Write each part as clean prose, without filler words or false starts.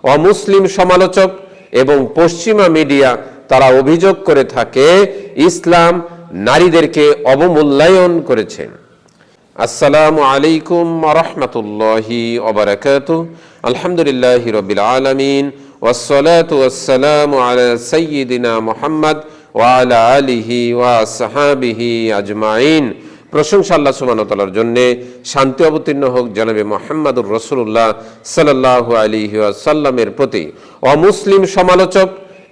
অমুসলিম সমালোচক এবং পশ্চিমা মিডিয়া তারা অভিযোগ করে থাকে ইসলাম নারীদেরকে অবমূল্যায়ন করেছে। আসসালামু আলাইকুম ওয়া রাহমাতুল্লাহি ওয়া বারাকাতুহু। আলহামদুলিল্লাহি রাব্বিল আলামিন ওয়াসসালাতু ওয়াসসালামু আলা সাইয়্যিদিনা মুহাম্মদ ওয়া আলা আলিহি ওয়া আসহাবিহি আজমাইন। প্রশংসা আল্লাহ সুবহানাহু ওয়া তাআলার জন্য, শান্তি অবতীর্ণ হোক জনাবে মুহাম্মদুর রাসূলুল্লাহ সাল্লাল্লাহু আলাইহি ওয়াসাল্লামের প্রতি। অমুসলিম সমালোচক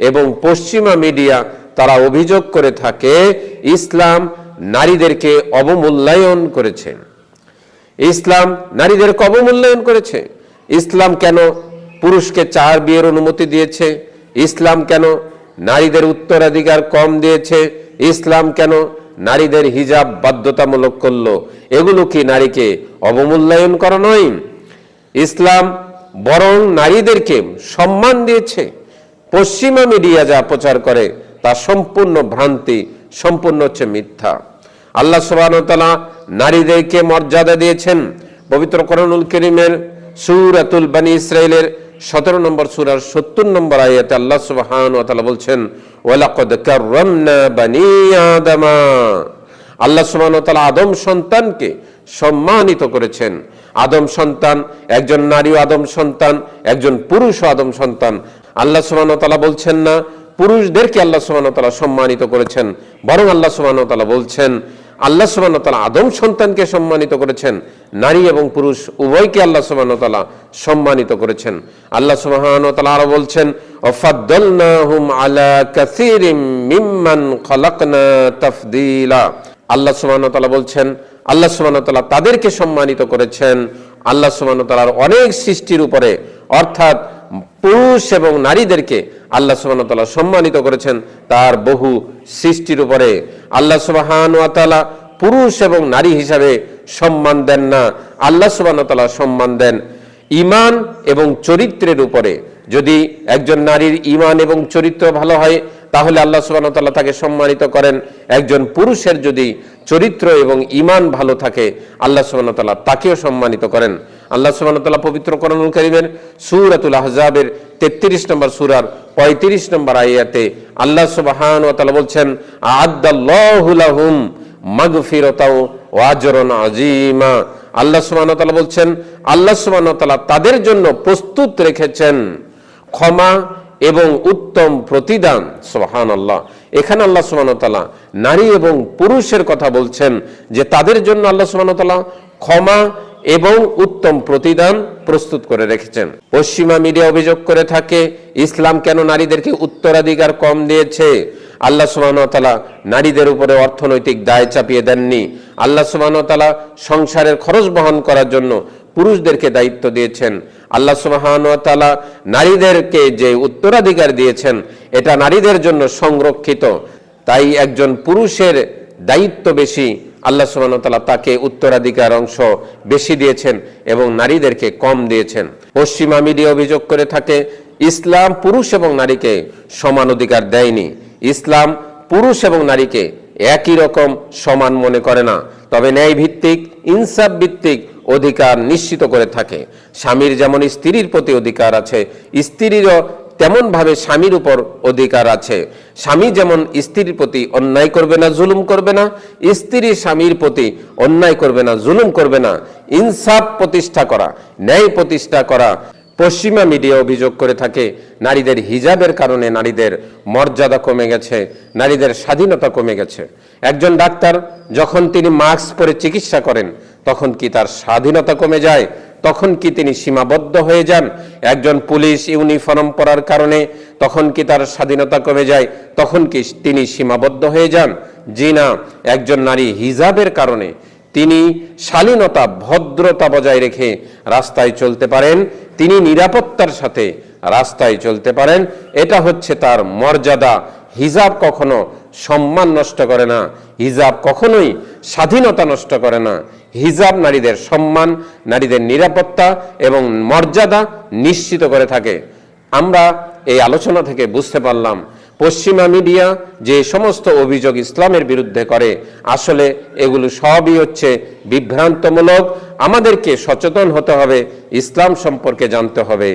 এবং পশ্চিমা মিডিয়া তারা অভিযোগ করে থাকে ইসলাম নারীদেরকে অবমূল্যায়ন করেছে। ইসলাম নারীদেরকে অবমূল্যায়ন করেছে। ইসলাম কেন পুরুষকে 4 বিয়ের অনুমতি দিয়েছে? ইসলাম কেন নারীদের উত্তরাধিকার কম দিয়েছে? ইসলাম কেন নারীদের হিজাব বাধ্যতামূলক করলো? এগুলো কি নারীকে অবমূল্যায়ন করা নয়? ইসলাম বরং নারীদেরকে সম্মান দিয়েছে। পশ্চিমা মিডিয়া যা প্রচার করে তা সম্পূর্ণ ভ্রান্তি, সম্পূর্ণ হচ্ছে মিথ্যা। আল্লাহ সুবহানাহু ওয়া তাআলা নারীদেরকে মর্যাদা দিয়েছেন। পবিত্র কোরআনুল কারীমের সূরাতুল বনী ইসরাঈলের 17 নম্বর সূরার 70 নম্বর আয়াতে আল্লাহ সুবহানাহু ওয়া তাআলা বলছেন ওয়ালাকাদ কাররামনা বনী আদমা। আল্লাহ সুবহানাহু ওয়া তাআলা আদম সন্তানকে সম্মানিত করেছেন। আদম সন্তান একজন নারী, আদম সন্তান একজন পুরুষ, আদম সন্তান। আল্লাহ সুবহানাহু ওয়া তাআলা বলছেন না পুরুষদেরকে আল্লাহ সুবহানাহু ওয়া তাআলা সম্মানিত করেছেন, বরং আল্লাহ সুবহানাহু ওয়া তাআলা বলছেন আল্লাহ সুবহানাহু ওয়া তাআলা আদম সন্তানকে সম্মানিত করেছেন। নারী এবং পুরুষ উভয়কে আল্লাহ সুবহানাহু ওয়া তাআলা সম্মানিত করেছেন। আল্লাহ সুবহানাহু ওয়া তাআলা আরো বলছেন ওয়াফাদ্দালনাহুম আলা কাসীরিম মিম্মান খালাকনা তাফদীলা। আল্লাহ সুবহানাহু ওয়া তাআলা বলছেন আল্লাহ সুবহানাহু ওয়া তাআলা তাদেরকে সম্মানিত করেছেন আল্লাহ সুবহানাহু ওয়া তাআলার অনেক সৃষ্টির উপরে, অর্থাৎ পুরুষ এবং নারীদেরকে আল্লাহ সুবহানাহু ওয়া তাআলা সম্মানিত করেছেন তার বহু সৃষ্টির উপরে। আল্লাহ সুবহানাহু ওয়া তাআলা পুরুষ এবং নারী হিসাবে সম্মান দেন না, আল্লাহ সুবহানাহু ওয়া তাআলা সম্মান দেন ঈমান এবং চরিত্রের উপরে। যদি একজন নারীর ঈমান এবং চরিত্র ভালো হয় তাহলে আল্লাহ সুবহানাহু ওয়া তাআলা তাকে সম্মানিত করেন। একজন পুরুষের যদি চরিত্র এবং ঈমান ভালো থাকে আল্লাহ সুবহানাহু ওয়া তাআলা তাকেও সম্মানিত করেন। আল্লাহ সুবহানাহু ওয়া তাআলা পবিত্র কোরআনুল কারীমের সূরাতুল আহজাবের 33 নম্বর সূরার 35 নম্বর আয়াতে আল্লাহ সুবহানাহু ওয়া তাআলা বলছেন আ'আদ্দাল্লাহু লাহুম মাগফিরাতাও ওয়া আজরান আযীমা। আল্লাহ সুবহানাহু ওয়া তাআলা বলছেন আল্লাহ সুবহানাহু ওয়া তাআলা তাদের জন্য প্রস্তুত রেখেছেন ক্ষমা এবং উত্তম প্রতিদান। সুবহানাল্লাহ। এখানে আল্লাহ সুবহানাহু ওয়া তাআলা নারী এবং পুরুষের কথা বলছেন যে তাদের জন্য আল্লাহ সুবহানাহু ওয়া তাআলা ক্ষমা এবং উত্তম প্রতিদান প্রস্তুত করে রেখেছেন। পশ্চিমা মিডিয়া অভিযোগ করে থাকে ইসলাম কেন নারীদেরকে উত্তরাধিকার কম দিয়েছে? আল্লাহ সুবহানাহু ওয়া তাআলা নারীদের উপরে অর্থনৈতিক দায় চাপিয়ে দেননি। আল্লাহ সুবহানাহু ওয়া তাআলা সংসারের খরচ বহন করার জন্য পুরুষদেরকে দায়িত্ব দিয়েছেন। আল্লাহ সুবহানাহু ওয়া তাআলা নারীদেরকে যে উত্তরাধিকার দিয়েছেন এটা নারীদের জন্য সংরক্ষিত, তাই একজন পুরুষের দায়িত্ব বেশি, আল্লাহ সুবহানাহু ওয়া তাআলা তাকে উত্তরাধিকার অংশ বেশি দিয়েছেন এবং নারীদেরকে কম দিয়েছেন। পশ্চিমা মিডিয়া অভিযোগ করে থাকে ইসলাম পুরুষ এবং নারীকে সমান অধিকার দেয়নি। ইসলাম পুরুষ এবং নারীকে একই রকম সমান মনে করে না, তবে ন্যায় ভিত্তিক, ইনসাফ ভিত্তিক অধিকার নিশ্চিত করে থাকে। স্বামীর যেমন স্ত্রীর প্রতি অধিকার আছে, স্ত্রীরও তেমন ভাবে স্বামীর উপর অধিকার আছে। স্বামী যেমন স্ত্রীর প্রতি অন্যায় করবে না, জুলুম করবে না, স্ত্রী স্বামীর প্রতি অন্যায় করবে না, জুলুম করবে না। ইনসাফ প্রতিষ্ঠা করা, ন্যায় প্রতিষ্ঠা করা। পশ্চিমা মিডিয়া অভিযোগ করে থাকে নারীদের হিজাবের কারণে নারীদের মর্যাদা কমে গেছে, নারীদের স্বাধীনতা কমে গেছে। একজন ডাক্তার যখন তিনি মাস্ক পরে চিকিৎসা করেন তখন কি তার স্বাধীনতা কমে যায়? তখন কি তিনি সীমাবদ্ধ হয়ে যান? একজন পুলিশ ইউনিফর্ম পরার কারণে তখন কি তার স্বাধীনতা কমে যায়? তখন কি তিনি সীমাবদ্ধ হয়ে যান? জি না। একজন নারী হিজাবের কারণে তিনি শালীনতা, ভদ্রতা বজায় রেখে রাস্তায় চলতে পারেন, তিনি নিরাপত্তার সাথে রাস্তায় চলতে পারেন। এটা হচ্ছে তার মর্যাদা। হিজাব কখনো সম্মান নষ্ট করে না, হিজাব কখনোই স্বাধীনতা নষ্ট করে না। হিজাব নারীদের সম্মান, নারীদের নিরাপত্তা এবং মর্যাদা নিশ্চিত করে থাকে। আমরা এই আলোচনা থেকে বুঝতে পারলাম পশ্চিমা মিডিয়া যে সমস্ত অভিযোগ ইসলামের বিরুদ্ধে করে আসলে এগুলো সবই হচ্ছে বিভ্রান্তমূলক। আমাদেরকে সচেতন হতে হবে, ইসলাম সম্পর্কে জানতে হবে।